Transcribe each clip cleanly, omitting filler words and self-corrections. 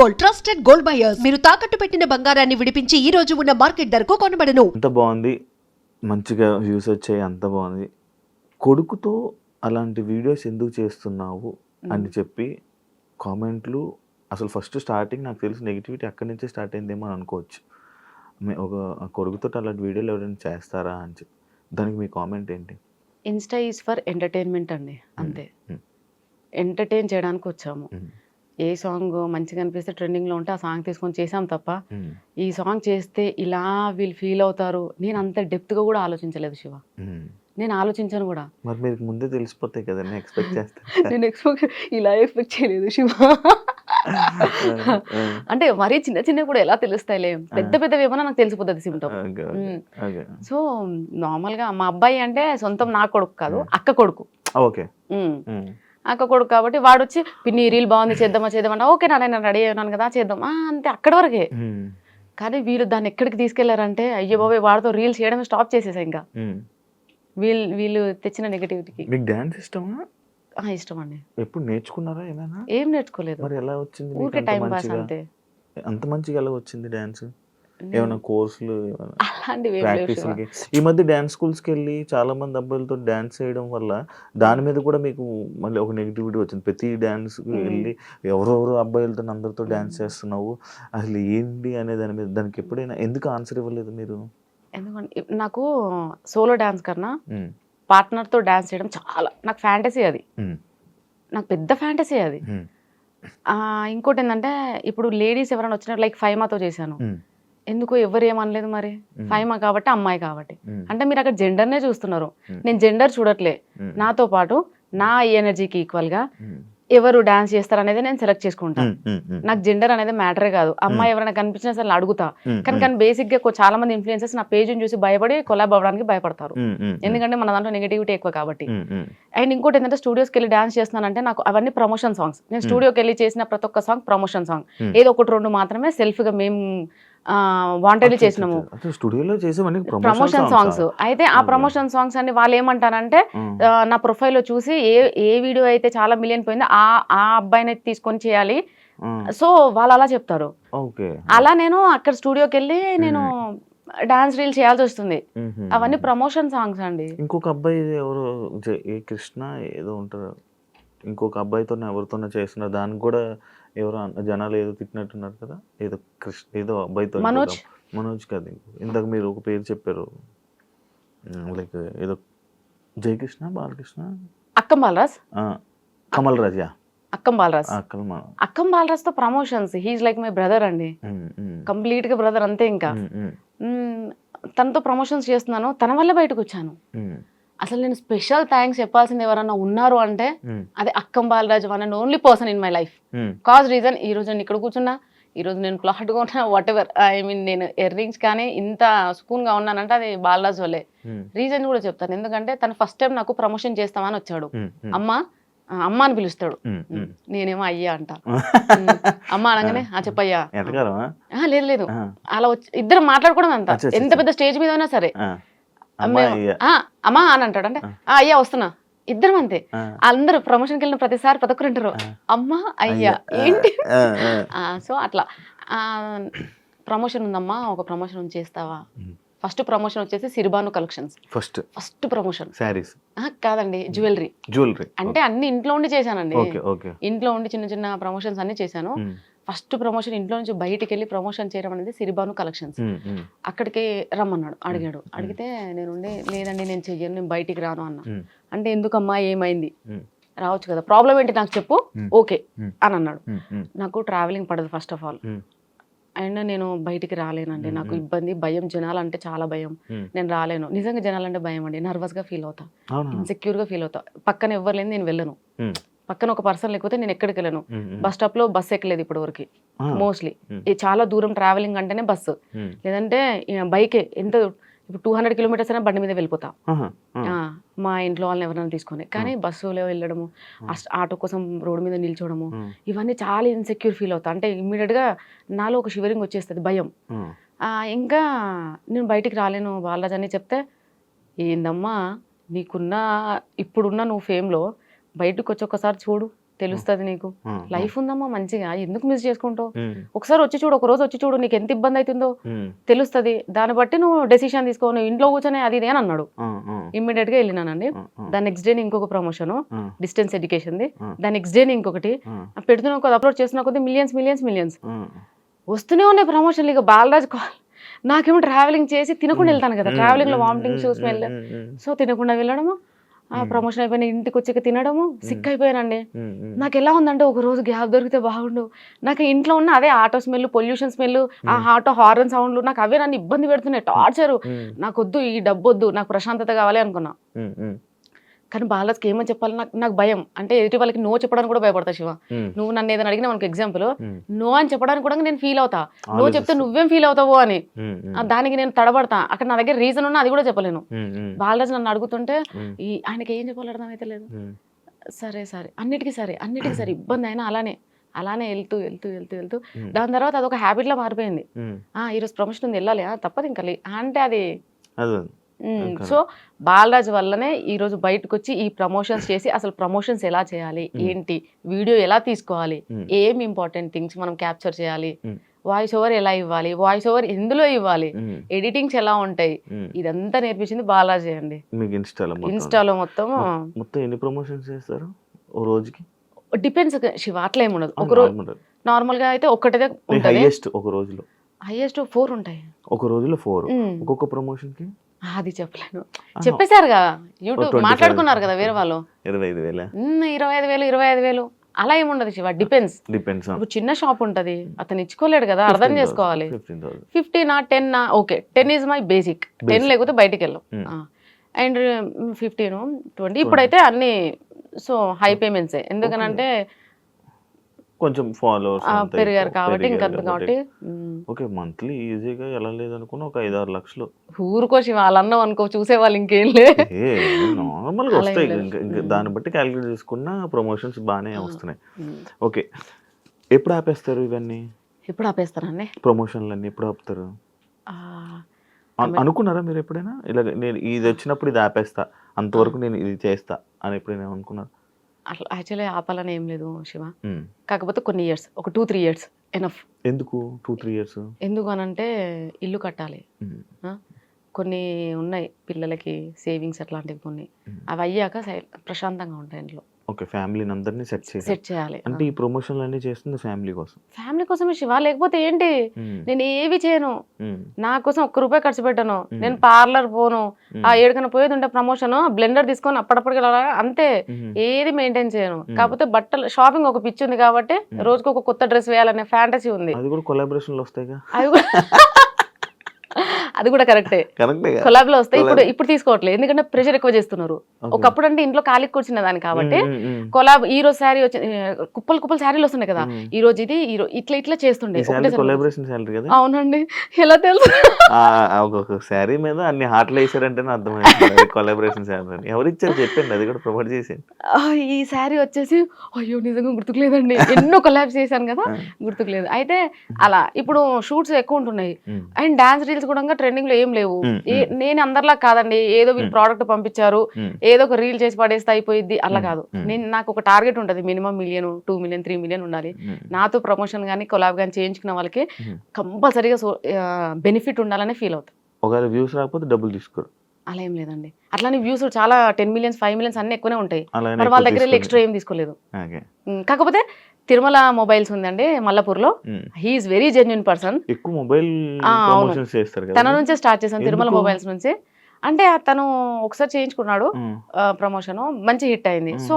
Gold trusted gold buyers మీరు తాకట్టు పెట్టిన బంగారాన్ని విడిపించి ఈ రోజు ఉన్న మార్కెట్ ధరకు కొనబడను. అంత బాగుంది, మంచిగా వ్యూస్ వచ్చాయి, అంత బాగుంది. కొడుకుతో అలాంటి వీడియోస్ ఎందుకు చేస్తున్నావు అని చెప్పి కామెంట్లు అసలు ఫస్ట్ స్టార్టింగ్ నాకు తెలిసి నెగిటివిటీ అక్కడి నుంచే స్టార్ట్ అయిందేమో అని అనుకోవచ్చు. ఒక కొడుకుతో అలాంటి వీడియోలు ఎవరైనా చేస్తారా అని చెప్పి, దానికి మీ కామెంట్ ఏంటి? ఇన్స్టా ఈజ్ ఫర్ ఎంటర్టైన్మెంట్ అండి, అంతే. ఎంటర్టైన్ చేయడానికి వచ్చాము. ఏ సాంగ్ మంచిగా అనిపిస్తే ట్రెండింగ్లో ఉంటే ఆ సాంగ్ తీసుకొని చేసాం తప్ప ఈ సాంగ్ చేస్తే ఇలా వీళ్ళు ఫీల్ అవుతారు నేను అంత డెప్త్గా కూడా ఆలోచించలేదు శివ. నేను ఆలోచించాను కూడా. మరి మీరు ముందే తెలిసిపోతాయి కదా, నేను ఎక్స్పెక్ట్ నేను ఇలా ఎక్స్పెక్ట్ చేయలేదు శివ. అంటే మరీ చిన్న చిన్న కూడా ఎలా తెలుస్తాయిలే, పెద్ద పెద్దవి ఏమన్నా నాకు తెలిసిపోతుంది సిమ్టమ్. సో నార్మల్గా మా అబ్బాయి అంటే సొంతం నా కొడుకు కాదు, అక్క కొడుకు. ఓకే, అక్క కొడుకు కాబట్టి వాడు వచ్చి పిన్ని రీల్ బాగుంది చేద్దామా ఓకే నేను రెడీ అయినాను కదా చేద్దాం అంతే, అక్కడి వరకే. కానీ వీళ్ళు దాన్ని ఎక్కడికి తీసుకెళ్లారంటే అయ్యో బాబాయ్ వాడితో రీల్స్ చేయడమే స్టాప్ చేసేసా. ఇంకా వీళ్ళు తెచ్చిన నెగటివిటీకి. మీకు డాన్స్ ఇష్టమా? ఇష్టం అండి. ఎప్పుడు నేర్చుకున్నారా ఏమైనా? ఏం నేర్చుకోలేదు. మరి ఎలా వచ్చింది? ఊరికే టైం పాస్ అంతే. అంత మంచిగా ఎలా వచ్చింది డాన్స్? ఏమైనా కోర్సులు అలాంటివి ప్రాక్టీస్కి? ఈ మధ్య డాన్స్ స్కూల్స్కి వెళ్ళి చాలా మంది అబ్బాయిలతో డాన్స్ చేయడం వల్ల దాని మీద కూడా మీకు మళ్ళీ ఒక నెగిటివిటీ వచ్చింది. ప్రతి డాన్స్కి వెళ్ళి ఎవరెవరు అబ్బాయిలతో అందరితో డాన్స్ చేస్తున్నావు, అసలు ఏంటి అనే దాని మీద దానికి ఎప్పుడైనా ఎందుకు ఆన్సర్ ఇవ్వలేదు మీరు? ఎందుకంటే నాకు సోలో డాన్స్ కన్నా పార్ట్నర్తో డాన్స్ చేయడం చాలా నాకు ఫ్యాంటసీ. అది నాకు పెద్ద ఫ్యాంటసీ అది. ఇంకోటి ఏంటంటే ఇప్పుడు లేడీస్ ఎవరైనా వచ్చినట్టు లైక్ ఫైమాతో చేశాను, ఎందుకు ఎవరు ఏమనలేదు. మరి ఫైమా కాబట్టి అమ్మాయి కాబట్టి అంటే మీరు అక్కడ జెండర్నే చూస్తున్నారు, నేను జెండర్ చూడట్లే. నాతో పాటు నా ఎనర్జీకి ఈక్వల్గా ఎవరు డాన్స్ చేస్తారు అనేది నేను సెలెక్ట్ చేసుకుంటాను. నాకు జెండర్ అనేది మ్యాటరే కాదు. అమ్మాయి ఎవరైనా కనిపించినా సరే అడుగుతా. కానీ బేసిక్ గా చాలా మంది ఇన్ఫ్లుయెన్సర్స్ నా పేజ్ని చూసి భయపడి కొలాబ్ అవ్వడానికి భయపడతారు, ఎందుకంటే మన దాంట్లో నెగిటివిటీ ఎక్కువ కాబట్టి. అండ్ ఇంకోటి ఏంటంటే స్టూడియోస్కి వెళ్ళి డాన్స్ చేస్తున్నానంటే నాకు అవన్నీ ప్రమోషన్ సాంగ్స్. నేను స్టూడియోకి వెళ్ళి చేసిన ప్రతి ఒక్క సాంగ్ ప్రమోషన్ సాంగ్, ఏదో ఒకటి రెండు మాత్రమే సెల్ఫ్ గా మేము వాంటెడ్లీ చేసినాము ప్రమోషన్ సాంగ్స్. అయితే ఆ ప్రమోషన్ సాంగ్స్ అన్ని వాళ్ళు ఏమంటారంటే నా ప్రొఫైల్లో చూసి ఏ వీడియో అయితే చాలా మిలియన్ పోయిందో ఆ అబ్బాయిని తీసుకొని చేయాలి, సో వాళ్ళు అలా చెప్తారు. అలా నేను అక్కడ స్టూడియోకి వెళ్ళి నేను డాన్స్ రీల్ చేయాల్సి వస్తుంది. అవన్నీ ప్రమోషన్ సాంగ్స్ అండి. ఇంకొక అబ్బాయి ఎవరు కృష్ణ ఏదో ఉంటారు, ఇంకొక అబ్బాయితో ఎవరితోనే చేస్తున్నారు, దానికి కూడా ఎవరో జనాలు ఏదో తిట్టినట్టున్నారు కదా, ఏదో ఏదో అబ్బాయితో. మనోజ్ కాదు, ఇందాక మీరు ఒక పేరు చెప్పారు, లైక్ ఏదో జయకృష్ణ బాలకృష్ణ అక్కం బాలరాజ్ అక్కం బాలరాజ్ తో promotions. He is like my brother అండి, కంప్లీట్ గా బ్రదర్ అంతే. ఇంకా తనతో ప్రమోషన్స్ చేస్తున్నాను, తన వల్ల బయటకు వచ్చాను. అసలు నేను స్పెషల్ థ్యాంక్స్ చెప్పాల్సింది ఎవరన్నా ఉన్నారు అంటే అదే Akkam Balraj, one and only person in my life. Cause reason ఈ రోజు నేను ఇక్కడ కూర్చున్నా, ఈ రోజు నేను క్లాట్గా ఉన్నా, వాట్ ఎవర్ నేను ఇయర్ రింగ్స్ కానీ ఇంత సుకూన్ గా ఉన్నానంటే అది బాలరాజ్ వల్లే. రీజన్ కూడా చెప్తాను, ఎందుకంటే తను ఫస్ట్ టైం నాకు ప్రమోషన్ చేస్తామని వచ్చాడు. అమ్మ అని పిలుస్తాడు, నేనేమో అయ్యా అంట. అమ్మ అనగానే చెప్పయ్యా, లేదు అలా వచ్చి ఇద్దరు మాట్లాడుకోవడం అంత. ఎంత పెద్ద స్టేజ్ మీద అయినా సరే అమ్మా అని అంటాడు, అంటే అయ్యా వస్తున్నా, ఇద్దరం అంతే. అందరూ ప్రమోషన్కి వెళ్ళిన ప్రతిసారి ప్రతి ఒక్కరు అంటారు అమ్మా అయ్యా ఏంటి. సో అట్లా ప్రమోషన్ ఉందమ్మా, ఒక ప్రమోషన్ చేస్తావా. ఫస్ట్ ప్రమోషన్ వచ్చేసి సిరిబాను కలెక్షన్స్. ఫస్ట్ ప్రమోషన్ సారీస్ కాదండి, జ్యువెలరీ అంటే అన్ని ఇంట్లో ఉండి చేశానండి. ఇంట్లో ఉండి చిన్న చిన్న ప్రమోషన్స్ అన్ని చేశాను. ఫస్ట్ ప్రమోషన్ ఇంట్లో నుంచి బయటికి వెళ్ళి ప్రమోషన్ చేయడం అనేది సిరిబాను కలెక్షన్స్. అక్కడికి రమ్మన్నాడు, అడిగితే నేను లేదండి నేను చెయ్యను, నేను బయటికి రాను అన్నా. అంటే ఎందుకమ్మా ఏమైంది, రావచ్చు కదా, ప్రాబ్లం ఏంటి నాకు చెప్పు, ఓకే అని అన్నాడు. నాకు ట్రావెలింగ్ పడదు ఫస్ట్ ఆఫ్ ఆల్, అండ్ నేను బయటికి రాలేనండి, నాకు ఇబ్బంది, భయం, జనాలంటే చాలా భయం, నేను రాలేను. నిజంగా జనాలంటే భయం అండి, నర్వస్ గా ఫీల్ అవుతా, ఇన్సెక్యూర్ గా ఫీల్ అవుతా. పక్కన ఎవరు లేని నేను వెళ్ళను, పక్కన ఒక పర్సన్ లేకపోతే నేను ఎక్కడికి వెళ్ళను. బస్ స్టాప్ లో బస్సు ఎక్కలేదు ఇప్పటి వరకు మోస్ట్లీ. చాలా దూరం ట్రావెలింగ్ అంటేనే బస్సు, లేదంటే బైకే. ఎంత ఇప్పుడు 200 కిలోమీటర్స్ అయినా బండి మీద వెళ్ళిపోతా మా ఇంట్లో వాళ్ళని ఎవరైనా తీసుకొని. కానీ బస్సులో వెళ్ళడము, ఆటో కోసం రోడ్డు మీద నిల్చోవడము, ఇవన్నీ చాలా ఇన్సెక్యూర్ ఫీల్ అవుతా. అంటే ఇమ్మీడియట్ గా నాలో ఒక షివరింగ్ వచ్చేస్తుంది, భయం. ఇంకా నేను బయటికి రాలేను బాలరాజ్ అని చెప్తే, ఏందమ్మా నీకున్న ఇప్పుడున్న నువ్వు ఫేమ్లో బయటకు వచ్చి ఒకసారి చూడు, తెలుస్తుంది నీకు. ఆ, లైఫ్ ఉందమ్మా మంచిగా, ఎందుకు మిస్ చేసుకుంటావు? ఉమ్, ఒకసారి వచ్చి చూడు, ఒక రోజు వచ్చి చూడు, నీకు ఎంత ఇబ్బంది అవుతుందో ఉమ్, తెలుస్తుంది. దాన్ని బట్టి నువ్వు డెసిషన్ తీసుకో. నువ్వు ఇంట్లో కూర్చొని అది ఇది అని అన్నాడు. ఆ, ఆ, ఇమ్మీడియట్ గా వెళ్ళినానండి. ఆ, దాని నెక్స్ట్ డే ఇంకొక ప్రమోషన్, ఆ, డిస్టెన్స్ ఎడ్యుకేషన్ది. ఆ. దాని నెక్స్ట్ డే ఇంకొకటి ఆ, పెడుతున్న కొద్ది అప్లోడ్ చేస్తున్న కొద్ది మిలియన్స్ ఆ. వస్తూనే ఉన్నాయి ప్రమోషన్లు. ఇక బాలరాజ్ కాల్, నాకేమో ట్రావెలింగ్ చేసి తినకుండా వెళ్తాను కదా, ట్రావెలింగ్ లో వామిటింగ్ స్మెల్, సో తినకుండా వెళ్ళడము, ఆ ప్రమోషన్ అయిపోయిన ఇంటికి వచ్చాక తినడము, సిక్ అయిపోయానండి. నాకు ఎలా ఉందంటే ఒక రోజు గ్యాప్ దొరికితే బాగుండు. నాకు ఇంట్లో ఉన్న అదే ఆటో స్మెల్, పొల్యూషన్ స్మెల్, ఆ ఆటో హార్న్ సౌండ్లు, నాకు అవే నన్ను ఇబ్బంది పెడుతున్నాయి, టార్చరు. నాకు వద్దు, ఈ డబ్బు వద్దు, నాకు ప్రశాంతత కావాలి అనుకున్నా. కానీ బాలరాజ్కి ఏమని చెప్పాలి, నాకు భయం. అంటే ఎదుటి వాళ్ళకి నో చెప్పడానికి కూడా భయపడతా శివ. నువ్వు నన్ను ఏదైనా అడిగినా మనకు ఎగ్జాంపుల్, నో అని చెప్పడానికి కూడా నేను ఫీల్ అవుతా. నో చెప్తే నువ్వేం ఫీల్ అవుతావో అని, దానికి నేను తడబడతా. అక్కడ నా దగ్గర రీజన్ ఉన్నా అది కూడా చెప్పలేను. బాలరాజ్ నన్ను అడుగుతుంటే ఆయనకి ఏం చెప్పాలి అర్థమైతే లేదు. సరే అన్నిటికీ సరే ఇబ్బంది అయినా అలానే వెళ్తూ దాని తర్వాత అదొక హ్యాబిట్ లా మారిపోయింది. ఈరోజు ప్రమోషన్ ఉంది, వెళ్ళాలి, తప్పదు ఇంకా అంటే అది. సో బాలరాజ్ వల్లనే ఈ రోజు బయటకు వచ్చి ఈ ప్రమోషన్స్ చేసి, అసలు ప్రమోషన్స్ ఎలా చేయాలి, ఏంటి, వీడియో ఎలా తీసుకోవాలి, ఏం ఇంపార్టెంట్ థింగ్స్ మనం క్యాప్చర్ చేయాలి, వాయిస్ ఓవర్ ఎలా ఇవ్వాలి, వాయిస్ ఓవర్ ఎందులో ఇవ్వాలి, ఎడిటింగ్స్ ఎలా ఉంటాయి, ఇదంతా నేర్పించింది బాలాజీ అండి. మీకు ఇన్స్టాలో మొత్తం ఎన్ని ప్రమోషన్స్ చేస్తారు ఓ రోజుకి? డిపెండ్స్ శివ, అట్లా ఏమి ఉండదు. ఒక రోజు నార్మల్ గా అయితే ఒక్కటే ఉంటుంది. హైయెస్ట్ ఒక రోజులో 4 ఉంటాయి. ఒక రోజులో 4. ఒక్కొక్క ప్రమోషన్ కి అది చెప్పలేను, చెప్పేశారుగా యూట్యూబ్ మాట్లాడుకున్నారు కదా వేరే వాళ్ళు. 25,000 25,000 అలా ఏముండదు శివ, డిపెండ్స్. ఇప్పుడు చిన్న షాప్ ఉంటది, అతను ఇచ్చుకోలేడు కదా, అర్థం చేసుకోవాలి. 15 10 ఓకే, 10 ఈజ్ మై బేసిక్. 10 లేకపోతే బయటికి వెళ్ళాం. అండ్ 15 20 ఇప్పుడైతే అన్ని సో హై పేమెంట్స్. ఎందుకనంటే కొంచెం ఫాలోవర్స్ పెరిగారు కాబట్టి, ఇంకా కాబట్టి. ఓకే, మంత్లీ ఈజీగా ఎలా లేదనుకున్నా ఒక 5-6 లక్షలు ఊరుకో శివ, వాళ్ళన్నావు అనుకో చూసేవాళ్ళు ఇంకేం లే, నార్మల్ గా వస్తాయి. ఇంకా దాన్ని బట్టి క్యాలిక్యులేట్ చేసుకున్న ప్రమోషన్స్ బాగానే వస్తున్నాయి. ఓకే, ఎప్పుడు ఆపేస్తారు ఇవన్నీ? ఎప్పుడు ఆపేస్తారండి ప్రమోషన్లు అన్ని ఎప్పుడు ఆపుతారు అనుకున్నారా మీరు ఎప్పుడైనా? ఇలా నేను ఇది వచ్చినప్పుడు ఇది ఆపేస్తా, అంతవరకు నేను ఇది చేస్తా అని ఎప్పుడైనా అనుకున్నారు? అట్లా యాక్చువల్లీ ఆపాలని ఏం లేదు శివ, కాకపోతే కొన్ని ఇయర్స్, ఒక 2-3 ఇయర్స్ ఎనఫ్. ఎందుకు 2-3 ఇయర్స్? ఎందుకు అనంటే ఇల్లు కట్టాలి, కొన్ని ఉన్నాయి పిల్లలకి సేవింగ్స్ అట్లాంటివి కొన్ని, అవి అయ్యాక ప్రశాంతంగా ఉంటాయి ఇంట్లో. ఓకే, ఫ్యామిలీని అందరినీ సెట్ చేయాలి. అంటే ఈ ప్రమోషన్లు అన్నీ చేస్తుంది ఫ్యామిలీ కోసమే శివ, లేకపోతే ఏంటి, నేను ఏవి చేయను, నా కోసం ₹1 ఖర్చు పెట్టను, నేను పార్లర్ పోను, ఆ ఏడుకన్నా పోయేది ఉంటే ప్రమోషన్ బ్లెండర్ తీసుకొని అప్పటికి అంతే, ఏది మెయింటైన్ చేయను. కాకపోతే బట్టలు షాపింగ్ ఒక పిచ్చి ఉంది కాబట్టి రోజుకు ఒక కొత్త డ్రెస్ వేయాలనే ఫ్యాంటసీ ఉంది. అది కూడా కొలాబరేషన్లు వస్తాయిగా, అది కూడా కరెక్టే, కొలాబ్ లో వస్తాయి. ఇప్పుడు తీసుకోవట్లేదు, ఎందుకంటే ప్రెషర్ ఎక్కువ చేస్తున్నారు. ఒకప్పుడు అంటే ఇంట్లో ఖాళీకి కూర్చున్న దాన్ని కాబట్టి కొలాబ్, ఈ రోజు శారీ వచ్చి కుప్పలు శారీలు వస్తున్నాయి కదా, ఈ రోజు ఇది ఇట్లా చేస్తుండే. అవునండి, ఎలా తెలుసు? ఒక్కొక్క శారీ మీద అన్ని హార్ట్లు వేసారంటే అర్థమైంది కొలాబరేషన్ శారీ. ఎవరు ఇచ్చారు చెప్పండి, అది కూడా ప్రమోట్ చేసేయండి. ఈ శారీ వచ్చేసి అయ్యో నిజంగా గుర్తుకులేదండి, ఎన్నో కొలాబ్స్ చేశాను కదా, గుర్తుకులేదు. అయితే అలా ఇప్పుడు షూట్స్ ఎక్కువ ఉంటున్నాయి, అండ్ డాన్స్ రీల్స్ కూడా ట్రెండింగ్ లో ఏం లేవు. నేను అందరిలా కాదండి, ఏదో వీళ్ళు ప్రోడక్ట్ పంపించారు, ఏదో ఒక రీల్ చేసి పడేస్తే అయిపోయింది, అలా కాదు. నాకు ఒక టార్గెట్ ఉంటుంది, మినిమం 1 million 2 million 3 million ఉండాలి. నాతో ప్రమోషన్ కానీ కొలాబ్ కానీ చేయించుకున్న వాళ్ళకి కంపల్సరీగా బెనిఫిట్ ఉండాలని ఫీల్ అవుతాం. ఒకవేళ వ్యూస్ రాకపోతే డబ్బులు తీసుకోరు, అలా ఏం లేదండి. అట్లానే వ్యూస్ చాలా 10 millions 5 millions అన్ని ఎక్కువనే ఉంటాయి, మరి వాళ్ళ దగ్గర ఎక్స్ట్రా ఏం తీసుకోలేదు. కాకపోతే తిరుమల మొబైల్స్ ఉందండి మల్లపూర్ లో, హీఈస్ వెరీ జెన్యున్ పర్సన్. ఎక్కువ మొబైల్ తన నుంచే స్టార్ట్ చేశాను, తిరుమల మొబైల్స్ నుంచి. అంటే తను ఒకసారి చేయించుకున్నాడు ప్రమోషన్, మంచి హిట్ అయింది. సో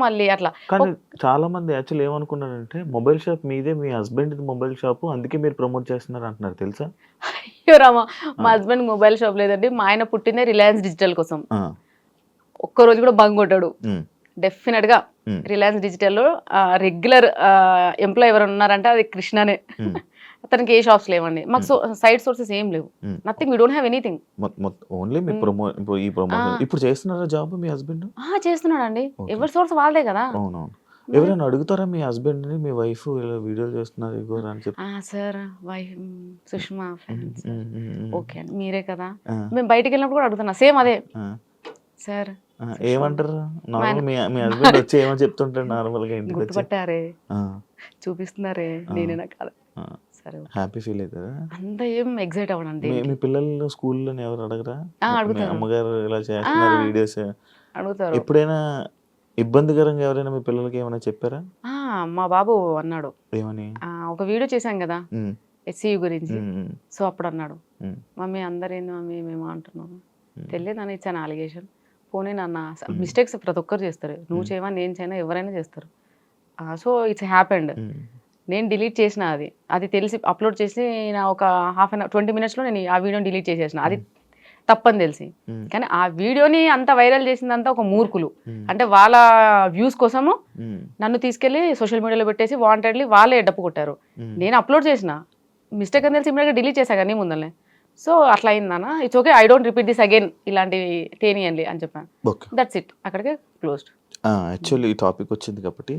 మళ్ళీ అట్లా. కానీ చాలా మంది యాక్చువల్ ఏమనుకున్నారంటే మొబైల్ షాప్ మీదే, మీ హస్బెండ్ మొబైల్ షాప్, అందుకే మీరు ప్రమోట్ చేస్తున్నారు అంటున్నారు, తెలుసా? అయ్యో రామా, మా హస్బెండ్ మొబైల్ షాప్ లేదండి, మా ఆయన పుట్టిందే రిలయన్స్ డిజిటల్ కోసం. ఒక్కరోజు కూడా బంగ్ కొట్టాడు. డెఫినెట్ గా రిలయన్స్ డిజిటల్ లో రెగ్యులర్ ఎంప్లాయ్ ఎవరు ఉన్నారంటే అది కృష్ణనే. అతనికి ఏ షాప్స్ లేవండి, మాకు సైడ్ సోర్సెస్ ఏం లేవు, nothing, we don't have anything. Only మీ ఈ ప్రమోషన్. ఇప్పుడు చేస్తున్నారా జాబ్ మీ హస్బెండ్? చేస్తున్నాడండి, ఎవరి సోర్స్ వాళ్ళదే కదా. అవునవును. ఎవరైనా అడుగుతారా మీ హస్బెండ్ ని, మీ వైఫ్ ఇలా వీడియోలు చేస్తున్నారు ఇగోరా అని చెప్పి? Sir wife Sushma fans, okay అండి మీరే కదా. మేము బయటికి వెళ్ళినప్పుడు కూడా అడుగుతున్నా సేమ్ అదే, సార్ ఏమంటారు నార్మల్ మీ హస్బెండ్ వచ్చి ఏమో చెప్తుంటాడు నార్మల్గా ఇంటికి వచ్చి గుర్తుపట్టారే చూపిస్తున్నారే నేనేనా కాదు సరే హ్యాపీ ఫీల్ అవుతుందా? అంత ఏం ఎగ్జైట్ అవ్వడండి మీ పిల్లలు స్కూల్లో ఎవరు అడగరా మీ అడుగుతారు అమ్మగారు ఇలా చేస్తున్నారు వీడియోస్? అడుగుతారు. ఎప్పుడైనా ఇబ్బందికరంగా ఎవరైనా మీ పిల్లలకి ఏమైనా చెప్పారా? మా బాబు అన్నాడు ఏమని? ఒక వీడియో చేశాం కదా ఉమ్, ఎస్సీయూ గురించి. ఉమ్, సో అప్పుడు అన్నాడు ఉమ్, మమ్మీ అందరేంది మమ్మీ మేము అంటున్నాము ఉమ్, తెలియదు అని ఇచ్చాను అలిగేషన్. పోనీ నాన్న మిస్టేక్స్ ప్రతి ఒక్కరు చేస్తారు, నువ్వు చేయవా నేను చేయనా ఎవరైనా చేస్తారు. So it's happened. ఉమ్, నేను డిలీట్ చేసిన అది తెలిసి అప్లోడ్ చేసి నా ఒక హాఫ్ అన్ అవర్ 20 minutesలో నేను ఆ వీడియోని డిలీట్ చేసేసిన. అది తప్పని తెలిసి. ఉమ్, కానీ ఆ వీడియోని అంత వైరల్ చేసిందంతా ఒక మూర్ఖులు. ఉమ్, అంటే వాళ్ళ వ్యూస్ కోసము ఉమ్, నన్ను తీసుకెళ్లి సోషల్ మీడియాలో పెట్టేసి వాంటెడ్లీ వాళ్ళే డప్పు కొట్టారు. ఉమ్. నేను అప్లోడ్ చేసిన మిస్టేక్ అని తెలిసి ఇమీడియట్గా డిలీట్ చేశా కానీ ముందరనే. సో అట్లా అయిందన్న, it's okay, I don't repeat this again, ఇలాంటివి తేనియండి అని చెప్పాను. ఓకే. దట్స్ ఇట్, అక్కడికే క్లోజ్డ్. యాక్చువల్లీ ఈ టాపిక్ వచ్చింది కాబట్టి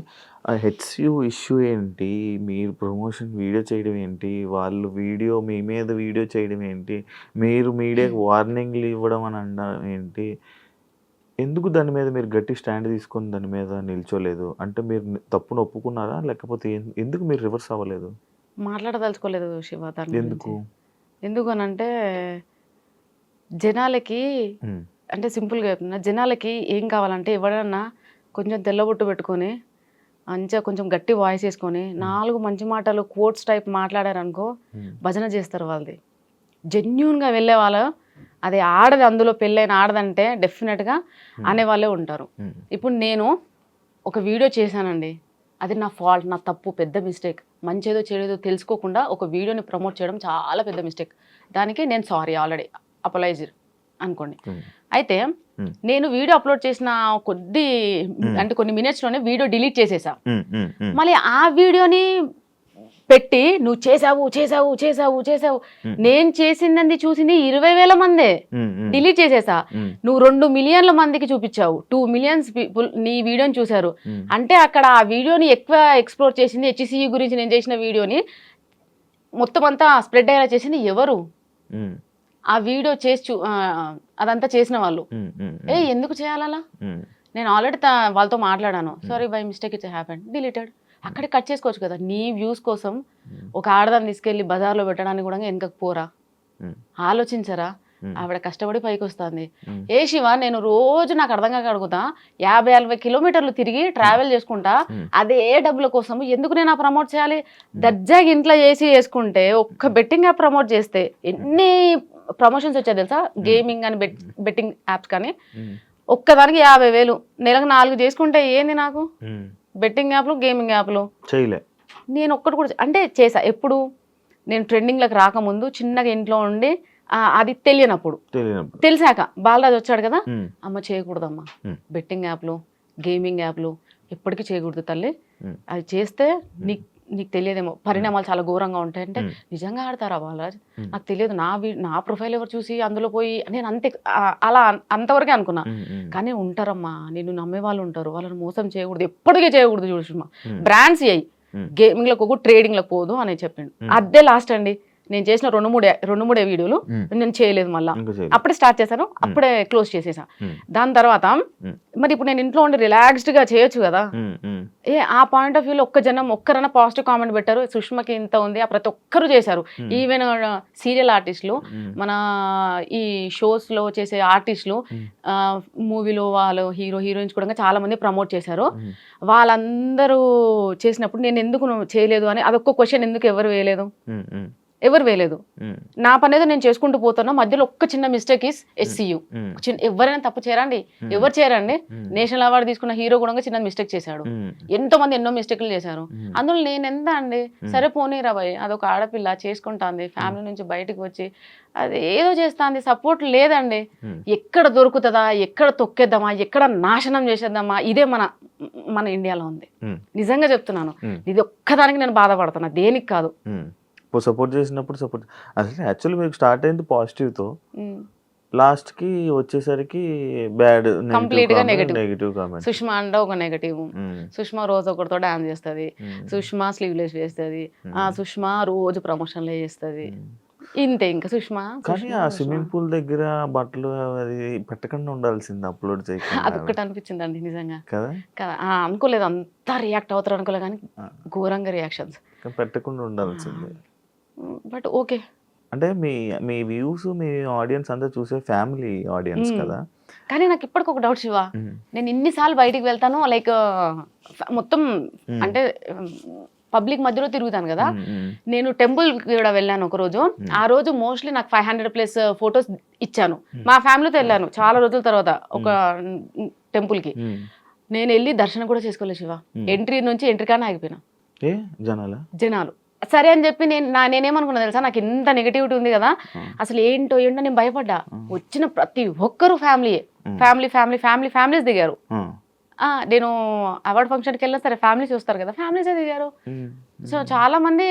ఆ హెచ్సియు ఇష్యూ ఏంటి, మీరు ప్రమోషన్ వీడియో చేయడం ఏంటి, వాళ్ళు వీడియో మీ మీద వీడియో చేయడం ఏంటి, మీరు మీడియాకి వార్నింగ్లు ఇవ్వడం అని అనడం ఏంటి, ఎందుకు దాని మీద మీరు గట్టి స్టాండ్ తీసుకొని దాని మీద నిల్చోలేదు? అంటే మీరు తప్పును ఒప్పుకున్నారా, లేకపోతే ఎందుకు మీరు రివర్స్ అవ్వలేదు? మాట్లాడదలుచుకోలేదు శివ దాని ఎందుకు? గురించి. ఎందుకు అని అంటే జనాలకి, ఉమ్, అంటే సింపుల్గా చెప్తున్నా, జనాలకి ఏం కావాలంటే ఎవడన్నా కొంచెం తెల్లబొట్టు పెట్టుకొని మంచిగా కొంచెం గట్టి వాయిస్ వేసుకొని 4 మంచి మాటలు కోట్స్ టైప్ మాట్లాడారనుకో ఉమ్, భజన చేస్తారు వాళ్ళది. జెన్యున్గా వెళ్ళే వాళ్ళు, అది ఆడది, అందులో పెళ్ళైన ఆడదంటే డెఫినెట్గా అనేవాళ్ళే ఉంటారు. ఉమ్, ఇప్పుడు నేను ఒక వీడియో చేశానండి, అది నా ఫాల్ట్, నా తప్పు, పెద్ద మిస్టేక్. మంచేదో చెడేదో తెలుసుకోకుండా ఒక వీడియోని ప్రమోట్ చేయడం చాలా పెద్ద మిస్టేక్. దానికి నేను సారీ ఆల్రెడీ అపలైజ్ అనుకోండి. ఉమ్, అయితే నేను వీడియో అప్లోడ్ చేసిన అంటే కొన్ని మినిట్స్లోనే వీడియో డిలీట్ చేసేసా. ఉమ్, ఉమ్, ఉమ్, మళ్ళీ ఆ వీడియోని పెట్టి నువ్వు చేసావు చేసావు చేసావు చేసావు, నేను చేసింది చూసింది 20,000 మందే, ఉమ్, ఉమ్, డిలీట్ చేసేసా. ఉమ్, నువ్వు 2 మిలియన్ల మందికి చూపించావు, 2 million పీపుల్ నీ వీడియోని చూశారు. ఉమ్, అంటే అక్కడ ఆ వీడియోని ఎక్కువ ఎక్స్ప్లోర్ చేసింది, హెచ్సియు గురించి నేను చేసిన వీడియోని మొత్తం అంతా స్ప్రెడ్ అయ్యేలా చేసింది ఎవరు? ఉమ్, ఆ వీడియో చేసి అదంతా చేసిన వాళ్ళు. ఉమ్, ఉమ్, ఎందుకు చేయాలలా? ఉమ్, నేను ఆల్రెడీ వాళ్ళతో మాట్లాడాను, sorry by mistake it's happened, deleted. అక్కడే కట్ చేసుకోవచ్చు కదా. నీ వ్యూస్ కోసం ఒక ఆడదాన్ని తీసుకెళ్ళి బజార్లో పెట్టడానికి కూడా వెనకకు పోరా? ఉమ్, ఆలోచించరా? ఆవిడ కష్టపడి పైకి వస్తుంది. ఉమ్, ఏ శివ, నేను రోజు నాకు అర్థం కాక అడుగుతా, 50-60 కిలోమీటర్లు తిరిగి ట్రావెల్ చేసుకుంటా, అదే డబ్బుల కోసం ఎందుకు నేను ప్రమోట్ చేయాలి? దర్జాగా ఇంట్లో చేసుకుంటే, ఒక్క బెట్టింగ్ యాప్ ప్రమోట్ చేస్తే ఎన్ని ప్రమోషన్స్ వచ్చాయి తెలుసా? గేమింగ్ అని బెట్టింగ్ యాప్స్ కానీ ఉమ్, ఒక్కదానికి 50,000, నెలకు 4 చేసుకుంటే ఏంది నాకు? ఉమ్, బెట్టింగ్ యాప్లు, గేమింగ్ యాప్లు చేయలే. నేను ఒక్కటి కూడా అంటే చేసా. ఎప్పుడు నేను ట్రెండింగ్లకు రాకముందు చిన్నగా ఇంట్లో ఉండి అది తెలియనప్పుడు, తెలియనప్పుడు తెలిసాక బాలరాజు వచ్చాడు కదా, ఉమ్, అమ్మ చేయకూడదమ్మా ఉమ్, బెట్టింగ్ యాప్లు, గేమింగ్ యాప్లు ఎప్పటికీ చేయకూడదు తల్లి. ఉమ్, అది చేస్తే నీకు తెలియదేమో, పరిణామాలు చాలా ఘోరంగా ఉంటాయి. అంటే ఉమ్, నిజంగా ఆడతారా బాలరాజ్? ఉమ్, నాకు తెలియదు, నా ప్రొఫైల్ ఎవరు చూసి అందులో పోయి, నేను అలా అంతవరకే అనుకున్నా. ఉమ్, ఉమ్, కానీ ఉంటారమ్మా, నిన్ను నమ్మే వాళ్ళు ఉంటారు, వాళ్ళని మోసం చేయకూడదు, ఎప్పటికీ చేయకూడదు. చూడమ్మా, ఉమ్, బ్రాండ్స్ అయ్యి ఉమ్, గేమింగ్లకు పోకు, ట్రేడింగ్లకు పోదు అని చెప్పిండు. అదే లాస్ట్ అండి. నేను చేసిన 2-3 వీడియోలు ఉమ్, నేను చేయలేదు, మళ్ళీ ఇంకా చేయలే. అప్పుడే స్టార్ట్ చేశాను, అప్పుడే క్లోజ్ చేసేసా. ఉమ్, దాని తర్వాత ఉమ్, మరి ఇప్పుడు నేను ఇంట్లో ఉండి రిలాక్స్డ్గా చేయొచ్చు కదా. ఉమ్, ఉమ్, ఆ పాయింట్ ఆఫ్ వ్యూలో ఒక్కరైనా పాజిటివ్ కామెంట్ పెట్టారు, సుష్మకి ఇంత ఉంది, ఆ ప్రతి ఒక్కరు చేశారు. ఈవెన్ సీరియల్ ఆర్టిస్టులు, ఉమ్, మన ఈ షోస్లో చేసే ఆర్టిస్టులు, మూవీలో వాళ్ళు హీరోయిన్స్ కూడా చాలా మంది ప్రమోట్ చేశారు. ఉమ్, వాళ్ళందరూ చేసినప్పుడు నేను ఎందుకు చేయలేదు అని అదొక్క క్వశ్చన్ ఎందుకు ఎవరు వేయలేదు? ఉమ్, ఉమ్, ఎవరు వేయలేదు. ఉమ్, నా పని ఏదో నేను చేసుకుంటూ పోతున్నా, మధ్యలో ఒక్క చిన్న మిస్టేక్ ఇస్ హెచ్సియు. ఉమ్, ఎవరైనా తప్పు చేయరండి, ఎవరు చేయరండి. నేషనల్ అవార్డు తీసుకున్న హీరో కూడా చిన్న మిస్టేక్ చేశాడు, ఉమ్, ఎంతో మంది ఎన్నో మిస్టేక్లు చేశారు. ఉమ్, అందులో నేను ఎంత అండి, సరే పోనీరా భయ్, అదొక ఆడపిల్ల చేసుకుంటాంది, ఫ్యామిలీ నుంచి బయటకు వచ్చి అది ఏదో చేస్తాంది, సపోర్ట్ లేదండి. ఉమ్, ఎక్కడ దొరుకుతుందా, ఎక్కడ తొక్కేద్దామా, ఎక్కడ నాశనం చేసేద్దామా, ఇదే మన ఇండియాలో ఉంది. ఉమ్, నిజంగా చెప్తున్నాను, ఉమ్, ఇది ఒక్కదానికి నేను బాధపడుతున్నా, దేనికి కాదు. ఉమ్. ఇప్పుడు సపోర్ట్ చేసినప్పుడు సపోర్ట్ అసలు యాక్చువల్లీ మీకు స్టార్ట్ అయింది పాజిటివ్తో, ఉమ్. లాస్ట్కి వచ్చేసరికి బ్యాడ్ Complete గా negative. Negative comment. సుష్మా అంటే ఒక నెగటివ్. సుష్మా రోజు ఒకరితో డాన్స్ చేస్తుంది, సుష్మా స్లీవ్లెస్ వేస్తుంది, సుష్మా రోజు ప్రమోషన్లే చేస్తుంది. ఇంతే ఇంకా సుష్మా కానీ ఆ స్విమ్మింగ్ పూల్ దగ్గర బట్టలు అది పెట్టకుండా ఉండాల్సింది, అప్లోడ్ చేయకుండా అదొక్కటి అనిపించిందండి నిజంగా కదా. కదా అనుకోలేదు అంతా రియాక్ట్ అవుతారు అనుకోలే కానీ ఘోరంగా రియాక్షన్స్. కానీ పెట్టకుండా ఉండాల్సింది. But okay. అంటే మీ మీ వ్యూస్ మీ ఆడియన్స్ అంతా చూసే ఫ్యామిలీ ఆడియన్స్ కదా. కానీ నాకు ఇప్పటికి ఒక డౌట్ శివ, నేను ఇన్నిసార్లు బయటికి వెళ్తాను లైక్ మొత్తం అంటే పబ్లిక్ మధ్యలో తిరుగుతాను కదా. నేను టెంపుల్ కూడా వెళ్ళాను ఒక రోజు. ఆ రోజు మోస్ట్లీ నాకు 500+ ఫొటోస్ ఇచ్చాను. మా ఫ్యామిలీతో వెళ్ళాను చాలా రోజుల తర్వాత ఒక టెంపుల్ కి. నేను వెళ్ళి దర్శనం కూడా చేసుకోలేదు శివ. ఎంట్రీ నుంచి ఎంట్రీ కానీ ఆగిపోయినా జనాలు. సరే అని చెప్పి నేనేమనుకున్నా తెలుసా, నాకు ఇంత నెగిటివిటీ ఉంది కదా, అసలు ఏంటో నేను భయపడ్డా. వచ్చిన ప్రతి ఒక్కరు ఫ్యామిలీస్ దిగారు. నేను అవార్డ్ ఫంక్షన్కి వెళ్ళినా సరే ఫ్యామిలీస్ చూస్తారు కదా, ఫ్యామిలీసే దిగారు. సో చాలా మంది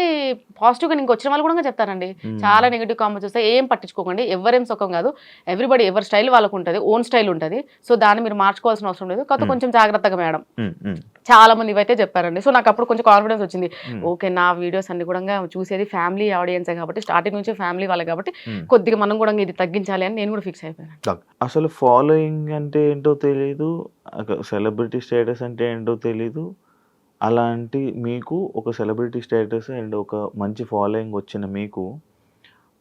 పాజిటివ్గా ఇంక వచ్చిన వాళ్ళు కూడా చెప్తారండి, చాలా నెగిటివ్ కామెంట్స్ వస్తాయి, ఏం పట్టించుకోకండి, ఎవరేం సుఖం కాదు, ఎవ్రీబడి ఎవరి స్టైల్ వాళ్ళకు ఉంటుంది, ఓన్ స్టైల్ ఉంటుంది. సో దాన్ని మీరు మార్చుకోవాల్సిన అవసరం లేదు, కాకపోతే కొంచెం జాగ్రత్తగా మేడం. చాలా మంది ఇవైతే చెప్పారండి. సో నాకు అప్పుడు కొంచెం కాన్ఫిడెన్స్ వచ్చింది. ఓకే, నా వీడియోస్ అన్ని కూడా చూసేది ఫ్యామిలీ ఆడియన్సే కాబట్టి, స్టార్టింగ్ నుంచి ఫ్యామిలీ వాళ్ళే కాబట్టి కొద్దిగా మనం కూడా ఇది తగ్గించాలి అని నేను కూడా ఫిక్స్ అయిపోయాను. అసలు ఫాలోయింగ్ అంటే ఏంటో తెలియదు, సెలబ్రిటీ స్టేటస్ అంటే ఏంటో తెలీదు. అలాంటి మీకు ఒక సెలబ్రిటీ స్టేటస్ అండ్ ఒక మంచి ఫాలోయింగ్ వచ్చిన మీకు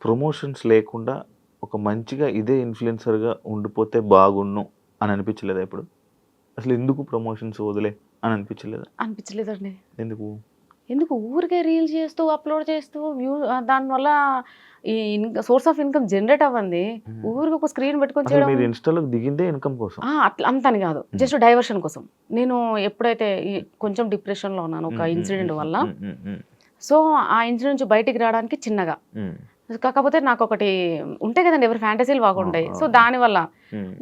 ప్రమోషన్స్ లేకుండా ఒక మంచిగా ఇదే ఇన్ఫ్లుయెన్సర్గా ఉండిపోతే బాగున్ను అని అనిపించలేదా ఇప్పుడు? అసలు ఎందుకు ప్రమోషన్స్ వదిలే అని అనిపించలేదండి. ఎందుకు ఊరికే రీల్స్ చేస్తూ అప్లోడ్ చేస్తూ దానివల్ల ఈ సోర్స్ ఆఫ్ ఇన్కమ్ జనరేట్ అవ్వండి. ఊరికి ఒక స్క్రీన్ పెట్టుకొని చేయడం, ఇన్స్టాలోకి దిగిందే ఇన్కమ్ కోసం అట్లా అంతని కాదు, జస్ట్ డైవర్షన్ కోసం. నేను ఎప్పుడైతే కొంచెం డిప్రెషన్లో ఉన్నాను ఒక ఇన్సిడెంట్ వల్ల, సో ఆ ఇన్సిడెంట్ నుంచి బయటికి రావడానికి చిన్నగా, కాకపోతే నాకు ఒకటి ఉంటాయి కదండి, ఎవరి ఫ్యాంటసీలు బాగుంటాయి. సో దానివల్ల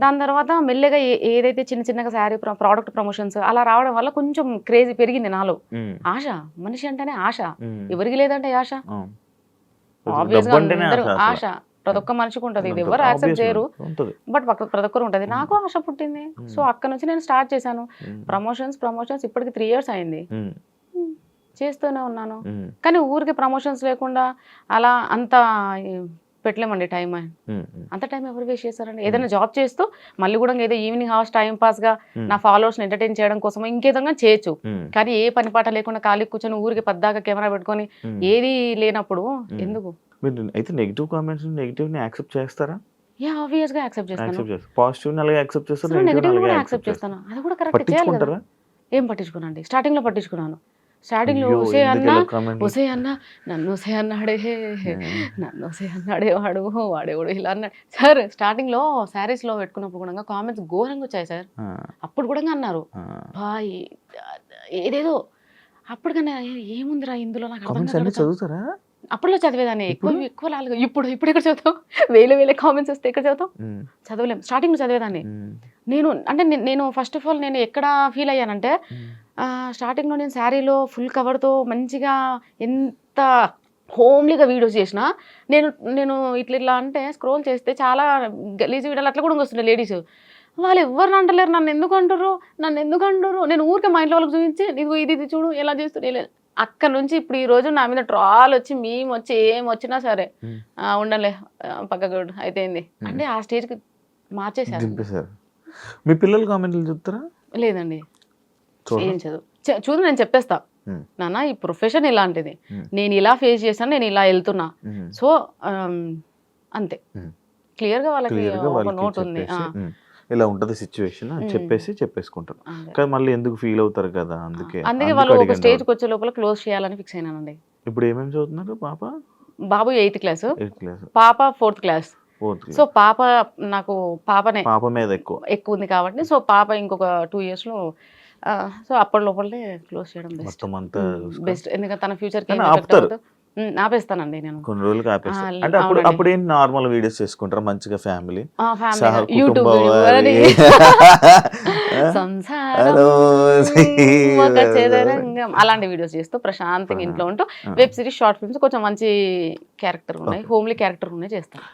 దాని తర్వాత మెల్లగా ఏదైతే చిన్నగా శారీ ప్రోడక్ట్ ప్రమోషన్స్ అలా రావడం వల్ల కొంచెం క్రేజీ పెరిగింది నాలో. ఆశ, మనిషి అంటేనే ఆశ, ఎవరికి లేదంటే ఆశ, ఆబ్వియస్ గా అందరూ ఆశ ప్రతి ఒక్క మనిషికి ఉంటుంది. ఇది ఎవరు యాక్సెప్ట్ చేయరు, బట్ ప్రతి ఒక్కరు ఉంటుంది. నాకు ఆశ పుట్టింది. సో అక్కడ నుంచి నేను స్టార్ట్ చేశాను ప్రమోషన్స్. ఇప్పటికి 3 years అయింది, చేస్తూనే ఉన్నాను. కానీ ఊరికి ప్రమోషన్స్ లేకుండా అలా అంత పెట్టలేమండి టైం. అంత టైం ఎవరు వేస్ట్ చేస్తారండి? ఏదైనా జాబ్ చేస్తూ మళ్ళీ కూడా ఏదో ఈవినింగ్ అవర్స్ టైం పాస్ గా నా ఫాలోవర్స్ ఎంటర్టైన్ చేయడం కోసం ఇంకేదంగా చేయొచ్చు. కానీ ఏ పని పాట లేకుండా ఖాళీ కూర్చొని ఊరికి పద్దాక కెమెరా పెట్టుకొని ఏది లేనప్పుడు ఎందుకు? అయితే నెగిటివ్ కామెంట్స్ నెగిటివ్ ని యాక్సెప్ట్ చేస్తారా? ఆబ్వియస్ గా యాక్సెప్ట్ చేస్తాను. పాజిటివ్ ని అలాగే యాక్సెప్ట్ చేస్తాను, నెగిటివ్ కూడా యాక్సెప్ట్ చేస్తాను. అది కూడా కరెక్ట్ చేయాలి కదా. ఏం పట్టించుకున్నాండి, స్టార్టింగ్ లో పట్టించుకున్నాను. స్టార్టింగ్ లో ఒసే అన్న నన్ను ఒసే అన్నాడే వాడేవాడు ఇలా అన్నాడు సార్. స్టార్టింగ్ లో శారీస్ లో పెట్టుకున్నప్పుడు కూడా కామెంట్స్ ఘోరంగా వచ్చాయి సార్. అప్పుడు కూడా అన్నారు బాయ్ ఏదేదో. అప్పుడు కన్నా ఏముందిరా ఇందులో నాకు చదువుతారా? అప్పట్లో చదివేదాన్ని ఎక్కువ లాగా. ఇప్పుడు ఎక్కడ చదువుతాం? వేలే కామెంట్స్ వస్తే ఎక్కడ చదువుతాం? చదవలేం. స్టార్టింగ్ లో చదివేదాన్ని నేను ఫస్ట్ ఆఫ్ ఆల్ నేను ఎక్కడ ఫీల్ అయ్యానంటే, స్టార్టింగ్ లో నేను శారీలో ఫుల్ కవర్తో మంచిగా ఎంత హోమ్లీగా వీడియోస్ చేసిన, నేను ఇట్లా అంటే స్క్రోల్ చేస్తే చాలా గలీజ్ వీడియోలు అట్లా కూడా వస్తున్నాయి లేడీస్. వాళ్ళు ఎవరిని అంటలేరు, నన్ను ఎందుకు అంటారు. నేను ఊరికే మా ఇంట్లో వాళ్ళకి చూపించి ఇది చూడు ఎలా చేస్తున్నా. అక్కడ నుంచి ఇప్పుడు ఈ రోజు నా మీద ట్రాల్ వచ్చి మేము వచ్చి ఏం వచ్చినా సరే ఉండలే పక్కకు అయితేంది అంటే ఆ స్టేజ్కి మార్చేసారు. మీ పిల్లలు కామెంట్లు చెప్తారా? లేదండి, ఏం చూడు నేను చెప్పేస్తా, నాన్న ఈ ప్రొఫెషన్ ఇలాంటిది, నేను ఇలా ఫేస్ చేశాను, నేను ఇలా వెళ్తున్నా. సో అంతే క్లియర్ గా వాళ్ళకి ఒక నోట్ ఉంది, ఇలా ఉంటది సిచ్యువేషన్ చెప్పేసుకుంటారు. కానీ మళ్ళీ ఎందుకు ఫీల్ అవుతారు కదా, అందుకే వాళ్ళు ఒక స్టేజ్కి వచ్చే లోపల క్లోజ్ చేయాలని ఫిక్స్ అయినానండి. ఇప్పుడు ఏమేమి చదువుతున్నారు? బాబు 8th క్లాస్, పాప 4th క్లాస్. సో పాప మీద ఎక్కువ ఉంది కాబట్టి, సో పాప ఇంకొక 2 years లో సో అప్పటి లోపలే క్లోజ్ చేయడం బెస్ట్. ఎందుకంటే తన ఫ్యూచర్ కి ఆపేస్తానండి నేను కొన్ని రోజులకి. అంటే అప్పుడు ఏంటి, నార్మల్ వీడియోస్ చేసుకుంటారా మంచిగా ఫ్యామిలీ యూట్యూబ్ అలాంటి వీడియోస్ చేస్తూ ప్రశాంతంగా ఇంట్లో ఉంటూ వెబ్ సిరీస్ షార్ట్ ఫిల్మ్స్ కొంచెం మంచి క్యారెక్టర్ ఉన్నాయి, హోమ్లీ క్యారెక్టర్ ఉన్నాయి చేస్తాను.